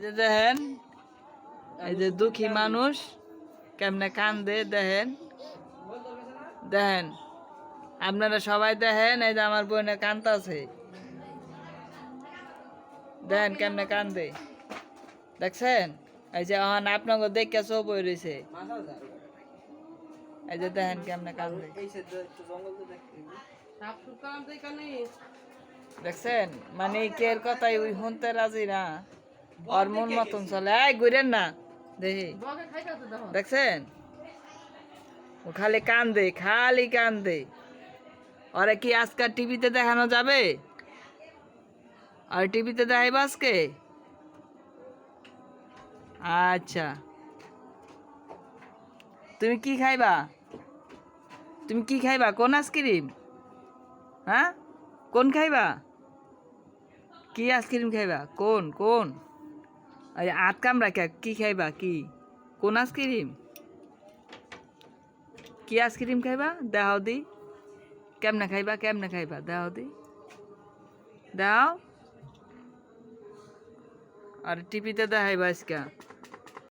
দেখেন এই যে দুঃখী মানুষ কেমনে কান্দে দেখেন দেখেন আপনারা সবাই দেখেন এই যে আমার বোনে কান্দতেছে দেখেন কেমনে কান্দে দেখছেন এই যে আপনাকে দেখে চোপ হয়ে রয়েছে এই যে দেখেন কেমনে কান্দে দেখছেন মানে কের কথাই ওই শুনতে রাজি না ওর মন মতন চলে এই ঘুরেন না দেখি দেখছেন ও খালি কান্দে ওরে কি আজকাল টিভিতে দেখানো যাবে আর টিভিতে দেখাইব আজকে আচ্ছা তুমি কি খাইবা কোন আইসক্রিম হ্যাঁ কোন খাইবা কি আইসক্রিম খাইবা কোন কোন আট কামরা কি খাইবা কি কোন আইসক্রিম কি আইসক্রিম খাইবা দেখাও দি কেমনে খাইবা দেখাও দি দাও আর টিভিতে দেখাইবা আজকে